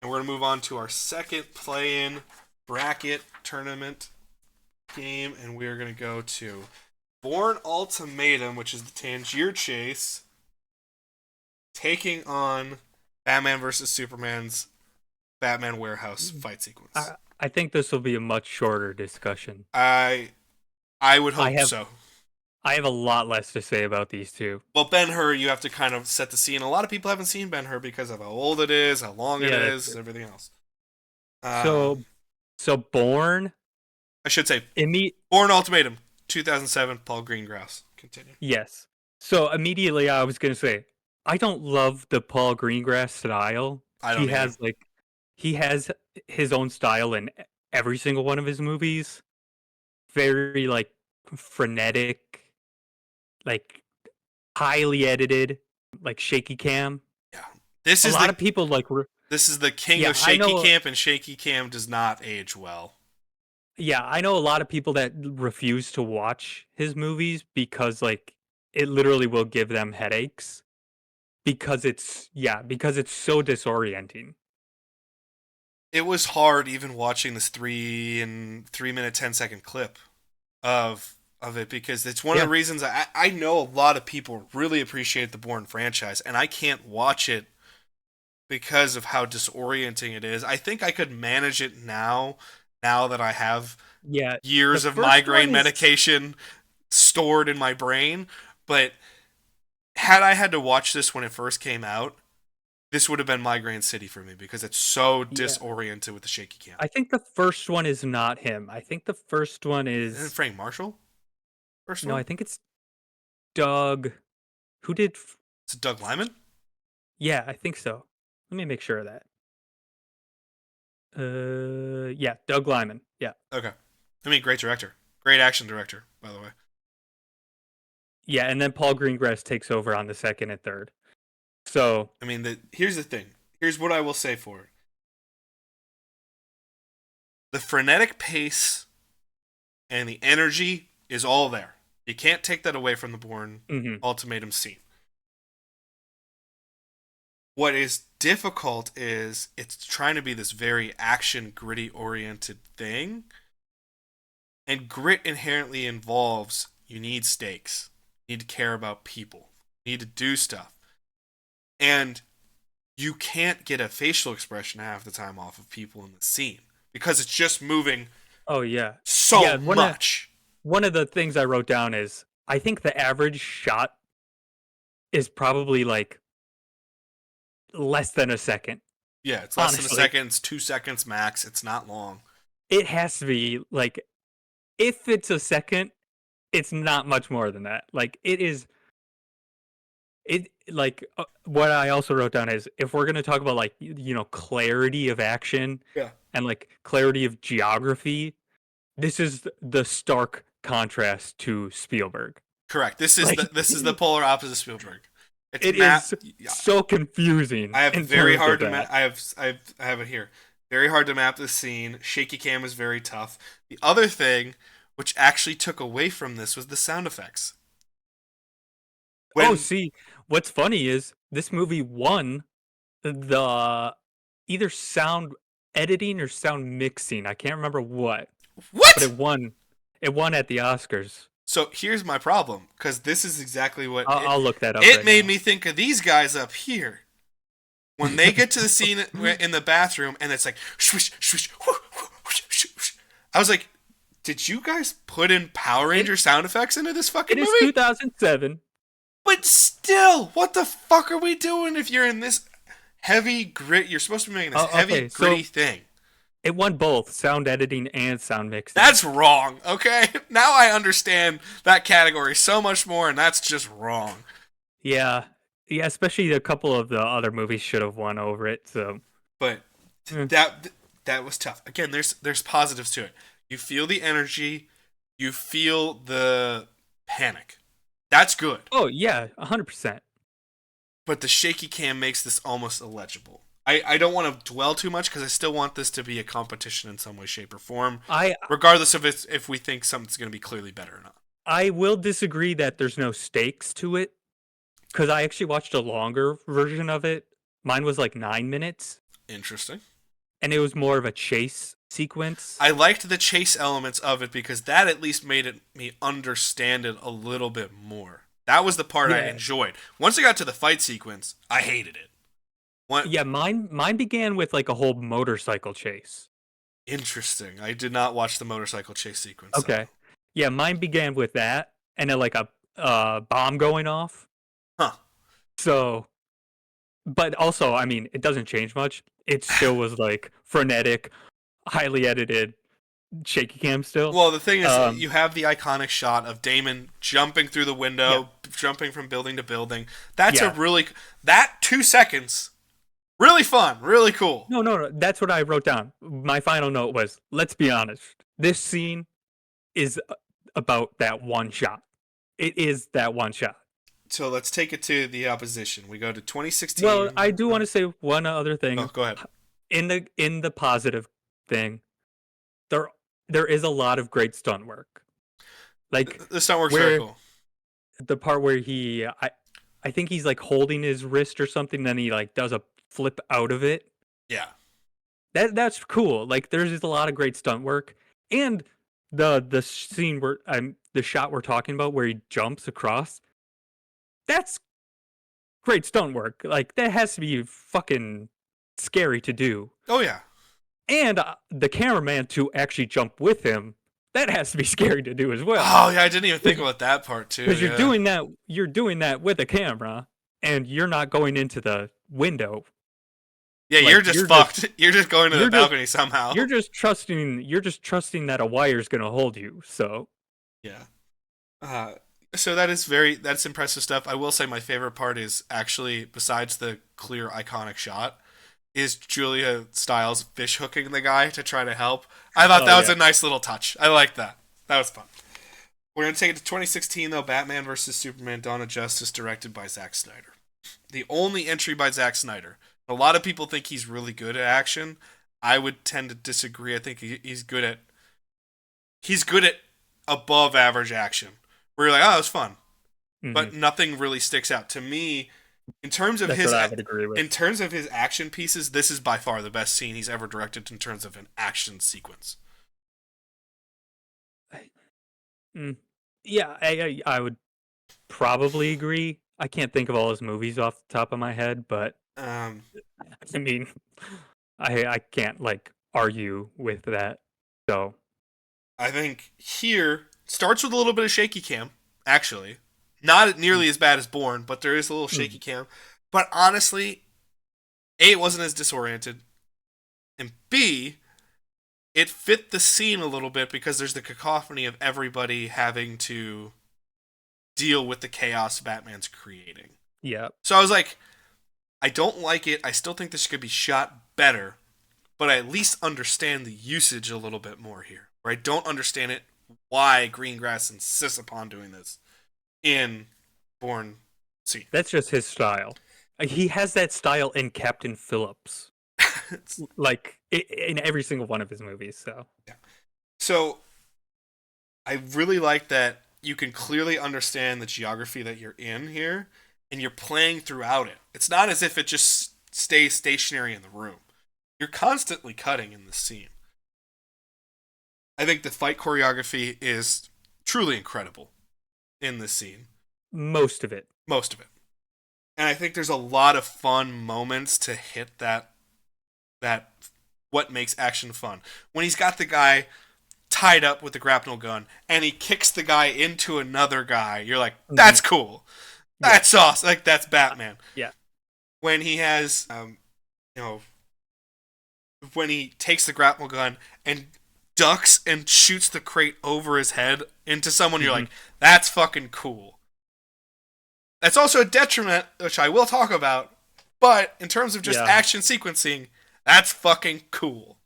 And we're going to move on to our second play-in bracket tournament game, and we're going to go to Bourne Ultimatum, which is the Tangier Chase, taking on Batman versus Superman's Batman Warehouse fight sequence. I think this will be a much shorter discussion. I would I hope have so. I have a lot less to say about these two. Well, Ben-Hur, you have to kind of set the scene. A lot of people haven't seen Ben-Hur because of how old it is, how long it Yeah, that's is, true. everything else. So so Born I should say imme- Bourne Ultimatum, 2007, Paul Greengrass. Continue. yes. So immediately I was gonna say I don't love the Paul Greengrass style. I He don't either. has like he has his own style in every single one of his movies. Very like frenetic, like highly edited, like shaky cam. Yeah. This A is lot the of people this is the king yeah, of shaky camp, and shaky cam does not age well. I know a lot of people that refuse to watch his movies because like it literally will give them headaches because it's so disorienting. It was hard even watching this 3 minute 10-second clip of it, because it's one of the Yeah. reasons I know a lot of people really appreciate the Bourne franchise, and I can't watch it because of how disorienting it is. I think I could manage it now that I have Yeah. The years of first one migraine is medication stored in my brain, but had I had to watch this when it first came out, this would have been Migraine City for me because it's so yeah. disoriented with the shaky cam. I think the first one is not him. I think the first one Isn't it is Frank Marshall? First no, one? I think it's Doug. Who did Is it Doug Lyman? Yeah, I think so. Let me make sure of that. Yeah, Doug Lyman. Yeah. Okay. I mean, great director. Great action director, by the way. Yeah, and then Paul Greengrass takes over on the second and third. So, I mean, here's the thing. Here's what I will say for it. The frenetic pace and the energy is all there. You can't take that away from the Bourne mhm. Ultimatum scene. What is difficult is it's trying to be this very action, gritty oriented thing. And grit inherently involves you need stakes. You need to care about people. You need to do stuff. And you can't get a facial expression half the time off of people in the scene because it's just moving Oh yeah. so Yeah, much. one of the things I wrote down is I think the average shot is probably like less than a second. Yeah, it's less than a Honestly, second. It's 2 seconds max. It's not long. it has to be like if it's a second, it's not much more than that. Like what I also wrote down is if we're going to talk about like clarity of action Yeah. and like clarity of geography, this is the stark contrast to Spielberg. Correct. This is Like the polar opposite of Spielberg. It's it map. is so confusing I have in very terms of hard to that. I have it here. Very hard to map this scene. Shaky cam is very tough. The other thing, which actually took away from this, was the sound effects. Oh, When see, what's funny is this movie won the either sound editing or sound mixing. I can't remember what, but what? It won at the Oscars. So here's my problem, because this is exactly what I'll look that up it right made now. me think of these guys up here. When they get to the scene in the bathroom and it's like swish, swish, whoosh, whoosh, whoosh, whoosh. I was like, did you guys put in Power it Ranger sound effects into this fucking it is movie? 2007. But still, what the fuck are we doing if you're in this heavy grit? You're supposed to be making this Oh, heavy okay, gritty so thing. it won both sound editing and sound mixing. That's wrong, okay? Now I understand that category so much more, and that's just wrong. Yeah, yeah. Especially a couple of the other movies should have won over it. So But eh. that was tough. Again, there's positives to it. You feel the energy, you feel the panic. That's good. Oh yeah, 100%. But the shaky cam makes this almost illegible. I don't want to dwell too much because I still want this to be a competition in some way, shape, or form, I regardless of if we think something's going to be clearly better or not. I will disagree that there's no stakes to it because I actually watched a longer version of it. Mine was like 9 minutes. Interesting. and it was more of a chase sequence. I liked the chase elements of it because that at least made me understand it a little bit more. That was the part I Yeah, enjoyed. Once I got to the fight sequence, I hated it. What? yeah. Mine began with like a whole motorcycle chase. Interesting. I did not watch the motorcycle chase sequence. So. Okay. Yeah, mine began with that, and then like a bomb going off. Huh. So, but also, I mean, it doesn't change much. It still was like frenetic, highly edited, shaky cam still. Well, the thing is, Um, you have the iconic shot of Damon jumping through the window, jumping from building to building. That's a yeah. really that 2 seconds, really fun, really cool. No. That's what I wrote down. My final note was: let's be honest. This scene is about that one shot. It is that one shot. So let's take it to the opposition. We go to Well, 2016. I do want to say one other Oh, thing go ahead. in the positive thing. There there is a lot of great stunt work. Like The stunt works very where cool. the part where I think he's like holding his wrist or something, then he like does a flip out of it. Yeah. That's cool. Like there's just a lot of great stunt work, and the scene where the shot we're talking about where he jumps across. That's great stunt work. Like that has to be fucking scary to do. Oh yeah. And the cameraman to actually jump with him, that has to be scary to do as well. Oh yeah, I didn't even think about that part too. Because Yeah. you're doing that with a camera, and you're not going into the window. Yeah, Like, you're just fucked. You're just going to the balcony somehow. You're just trusting that a wire's gonna hold you. So Yeah. So that's impressive stuff. I will say my favorite part is actually, besides the clear iconic shot, is Julia Stiles fish hooking the guy to try to help. I thought that was a nice little touch. I like that. That was fun. We're going to take it to 2016, though. Batman vs. Superman Dawn of Justice, directed by Zack Snyder. The only entry by Zack Snyder. A lot of people think he's really good at action. I would tend to disagree. I think he's good at above average action. Where you're like, oh, it was fun. Mm-hmm. But nothing really sticks out. To me, in terms of in terms of his action pieces, this is by far the best scene he's ever directed in terms of an action sequence. Yeah, I would probably agree. I can't think of all his movies off the top of my head, but I mean, I can't like argue with that. So I think here starts with a little bit of shaky cam. Actually, not nearly as bad as Bourne, but there is a little shaky cam. But honestly, A, it wasn't as disoriented, and B, it fit the scene a little bit because there's the cacophony of everybody having to deal with the chaos Batman's creating. Yeah. So I was like, I don't like it. I still think this could be shot better, but I at least understand the usage a little bit more here. Where I don't understand it, why Greengrass insists upon doing this in Bourne scene. That's just his style. He has that style in Captain Phillips. Like in every single one of his movies. So yeah. So I really like that you can clearly understand the geography that you're in here, and you're playing throughout it. It's not as if it just stays stationary in the room. You're constantly cutting in this scene. I think the fight choreography is truly incredible in this scene. Most of it. And I think there's a lot of fun moments to hit that what makes action fun. When he's got the guy tied up with the grapnel gun and he kicks the guy into another guy, you're like, that's cool. That's awesome. Like, that's Batman. Yeah. When he has, when he takes the grapnel gun and ducks and shoots the crate over his head into someone, you're like, that's fucking cool. That's also a detriment, which I will talk about, but in terms of just action sequencing, that's fucking cool.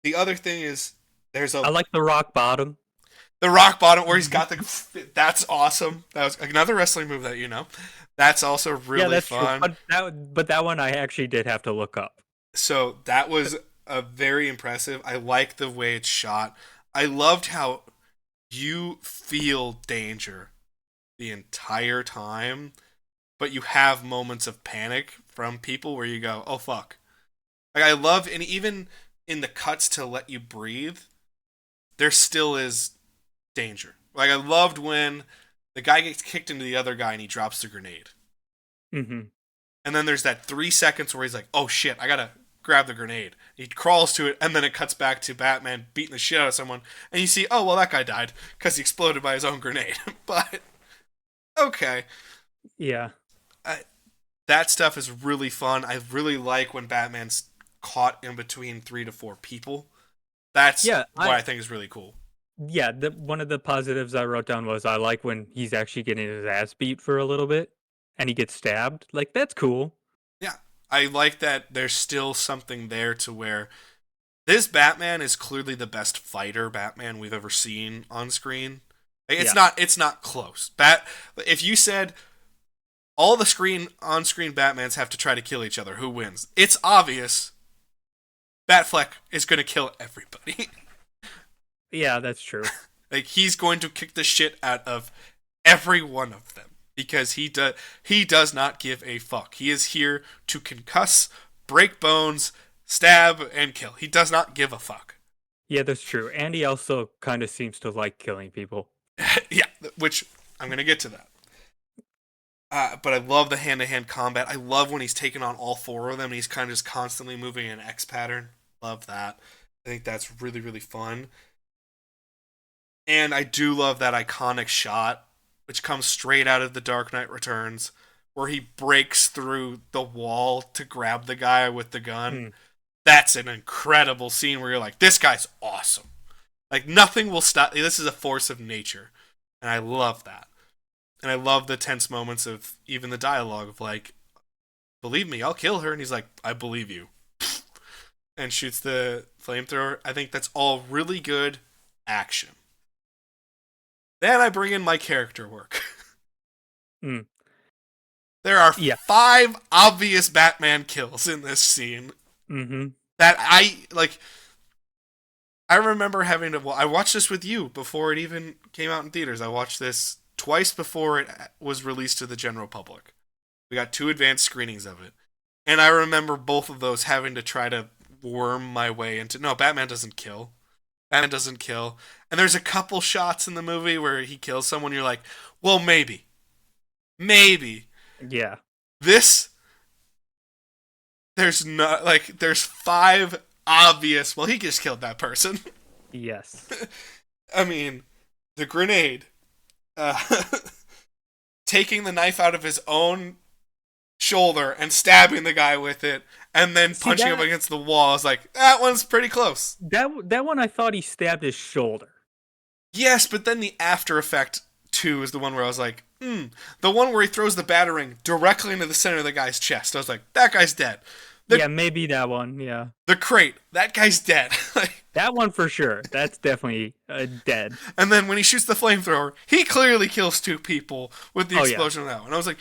The other thing is, I like the rock bottom. The rock bottom where he's got that's awesome. That was another wrestling move that you know. That's also really fun. But that one I actually did have to look up. So that was very impressive. I like the way it's shot. I loved how you feel danger the entire time, but you have moments of panic from people where you go, oh fuck. Like I love, and even in the cuts to let you breathe, there still is danger. Like I loved when the guy gets kicked into the other guy and he drops the grenade. Mm-hmm. And then there's that 3 seconds where he's like, oh shit, I gotta grab the grenade. He crawls to it, and then it cuts back to Batman beating the shit out of someone. And you see, oh, well, that guy died because he exploded by his own grenade. But, okay. Yeah. I, that stuff is really fun. I really like when Batman's caught in between 3 to 4 people. That's Yeah, what I think is really cool. yeah, one of the positives I wrote down was I like when he's actually getting his ass beat for a little bit and he gets stabbed. Like, that's cool. Yeah. I like that there's still something there to where this Batman is clearly the best fighter Batman we've ever seen on screen. It's not close. If you said all the on screen Batmans have to try to kill each other, who wins? It's obvious. Batfleck is going to kill everybody. Yeah, that's true. Like he's going to kick the shit out of every one of them because he does not give a fuck. He is here to concuss, break bones, stab, and kill. He does not give a fuck. Yeah, that's true. And he also kind of seems to like killing people. Yeah, which I'm going to get to that. But I love the hand-to-hand combat. I love when he's taking on all 4 of them and he's kind of just constantly moving in an X pattern. Love that. I think that's really, really fun. And I do love that iconic shot, which comes straight out of The Dark Knight Returns, where he breaks through the wall to grab the guy with the gun. Mm. That's an incredible scene where you're like, this guy's awesome. Like, nothing will stop. This is a force of nature. And I love that. And I love the tense moments of even the dialogue of like, believe me, I'll kill her. And he's like, I believe you. And shoots the flamethrower. I think that's all really good action. Then I bring in my character work. Mm. There are 5 obvious Batman kills in this scene. Mm-hmm. That I remember having to. Well, I watched this with you before it even came out in theaters. I watched this twice before it was released to the general public. We got 2 advanced screenings of it. And I remember both of those having to try to worm my way into. No, Batman doesn't kill. Batman doesn't kill. And there's a couple shots in the movie where he kills someone. You're like, well, maybe. Maybe. Yeah. There's 5 obvious. Well, he just killed that person. Yes. I mean, the grenade. Taking the knife out of his own shoulder and stabbing the guy with it, and then punching him against the wall. I was like, that one's pretty close. That one I thought he stabbed his shoulder. Yes, but then the after effect too is the one where I was like, the one where he throws the battering directly into the center of the guy's chest. I was like, that guy's dead. Yeah, maybe that one. Yeah. The crate, that guy's dead. That one for sure. That's definitely dead. And then when he shoots the flamethrower, he clearly kills 2 people with the explosion of that one. I was like,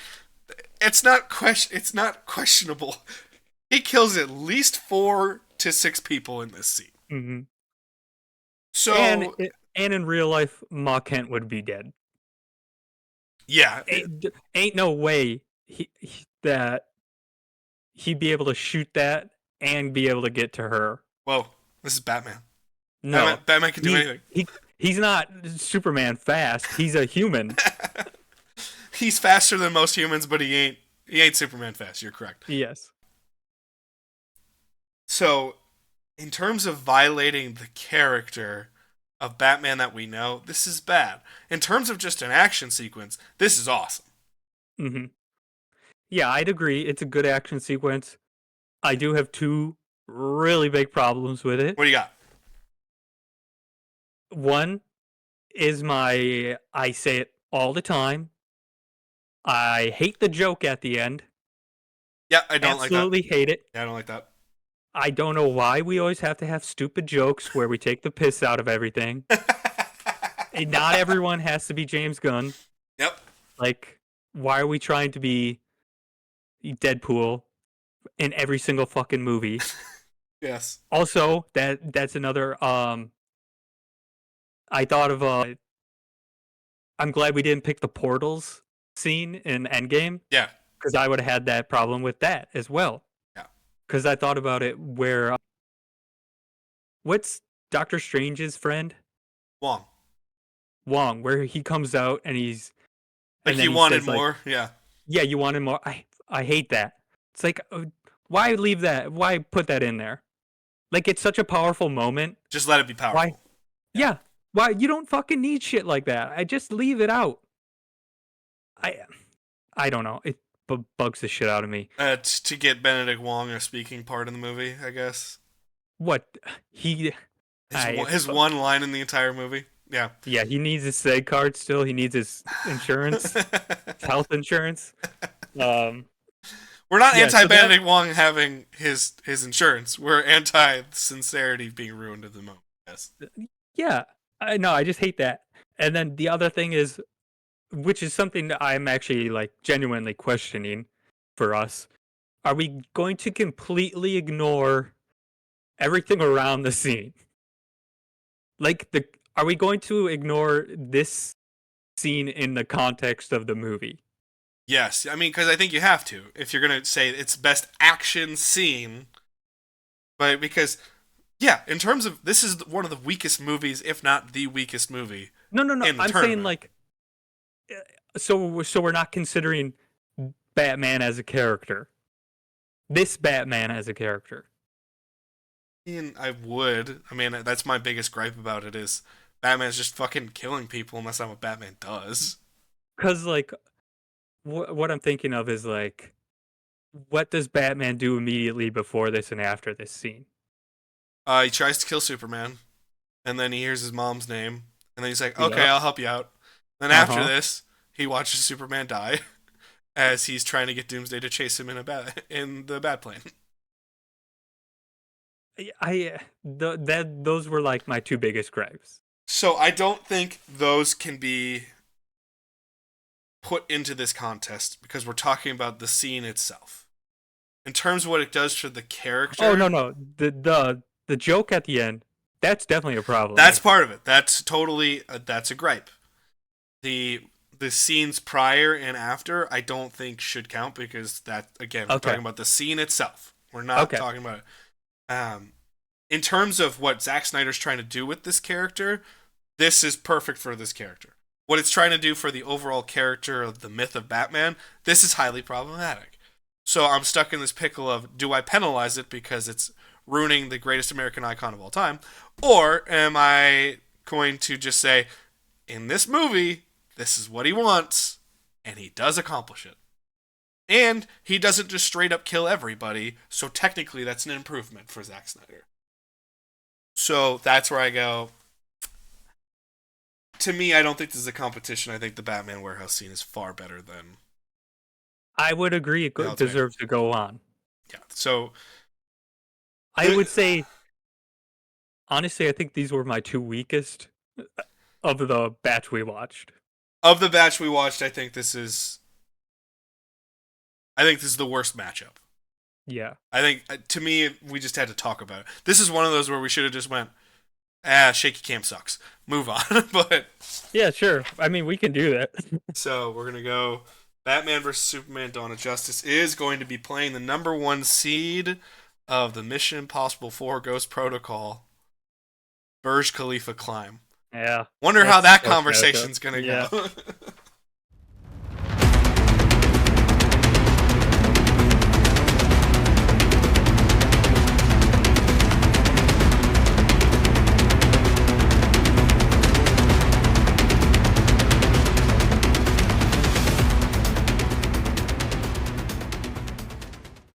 it's not questionable. He kills at least 4 to 6 people in this scene. Mm-hmm. So and in real life, Ma Kent would be dead. Yeah, ain't no way that he'd be able to shoot that and be able to get to her. Whoa, this is Batman. No, Batman can do anything. He's not Superman fast. He's a human. He's faster than most humans, but he ain't Superman fast. You're correct. Yes. So, in terms of violating the character of Batman that we know, this is bad. In terms of just an action sequence, this is awesome. Mm-hmm. Yeah, I'd agree. It's a good action sequence. I do have 2 really big problems with it. What do you got? One is I say it all the time. I hate the joke at the end. Yeah, I don't like that. Absolutely hate it. Yeah, I don't like that. I don't know why we always have to have stupid jokes where we take the piss out of everything. Not everyone has to be James Gunn. Yep. Like, why are we trying to be Deadpool in every single fucking movie? Yes. Also, that's another I thought of I'm glad we didn't pick the portals scene in Endgame. Yeah. Because I would have had that problem with that as well. Yeah. because I thought about it where what's Doctor Strange's friend Wong. Wong, where he comes out Like and he then he wanted says like, more. Yeah. yeah, you wanted more. I hate that. It's like, why leave that? Why put that in there? Like it's such a powerful moment. Just let it be Why? powerful. Yeah. Yeah. Why you don't fucking need shit like that? I just leave it out. I I don't know. It bugs the shit out of me. To get Benedict Wong a speaking part in the movie, I guess. What he I His one line in the entire movie. Yeah. yeah, he needs his SEG card still. He needs his insurance, his health insurance. Um We're not yeah, anti so that Benedict Wong having his insurance. We're anti sincerity being ruined at the moment. Yes. yeah, I know, I just hate that. And then the other thing is, which is something that I'm actually like genuinely questioning for us. Are we going to completely ignore everything around the scene? Like the are we going to ignore this scene in the context of the movie? Yes. I mean, because I think you have to if you're gonna say it's best action scene. But because yeah, in terms of this is one of the weakest movies, if not the weakest movie No, no, no. in the I'm saying tournament. like so we're not considering Batman as a character. This Batman as a character. And I would. I mean, that's my biggest gripe about it is Batman's just fucking killing people, and that's not what Batman does. Cuz like what I'm thinking of is like what does Batman do immediately before this and after this scene? He tries to kill Superman, and then he hears his mom's name, and then he's like, "Okay, Yep. I'll help you out." Then after Uh-huh. this, he watches Superman die as he's trying to get Doomsday to chase him in the bat plane. Those were like my two biggest gripes. So I don't think those can be put into this contest because we're talking about the scene itself. In terms of what it does for the Oh no character, no the joke at the end, that's definitely a problem that's there. part of it. That's totally that's a gripe. The the scenes prior and after I don't think should count because that again we're Okay. talking about the scene itself. We're not Okay. talking about in terms of what Zack Snyder's trying to do with this character. This is perfect for this character. What it's trying to do for the overall character of the myth of Batman, this is highly problematic. So I'm stuck in this pickle of do I penalize it because it's ruining the greatest American icon of all time, or am I going to just say in this movie this is what he wants and he does accomplish it. And he doesn't just straight up kill everybody, so technically that's an improvement for Zack Snyder. So that's where I go. To me, I don't think this is a competition. I think the Batman warehouse scene is far better than I would agree the it Ultimate. deserves to go on. Yeah. So I would say honestly I think these were my two weakest of the batch we watched. of the batch we watched, I think this is the worst matchup. Yeah. I think to me we just had to talk about it. This is one of those where we should have just went, shaky cam sucks. Move on. But Yeah, sure. I mean, we can do that. so we're gonna go. Batman vs Superman: Dawn of Justice is going to be playing the number one seed of the Mission Impossible 4 Ghost Protocol, Burj Khalifa climb. Yeah. Wonder how That's that so sad. conversation's gonna Yeah. go.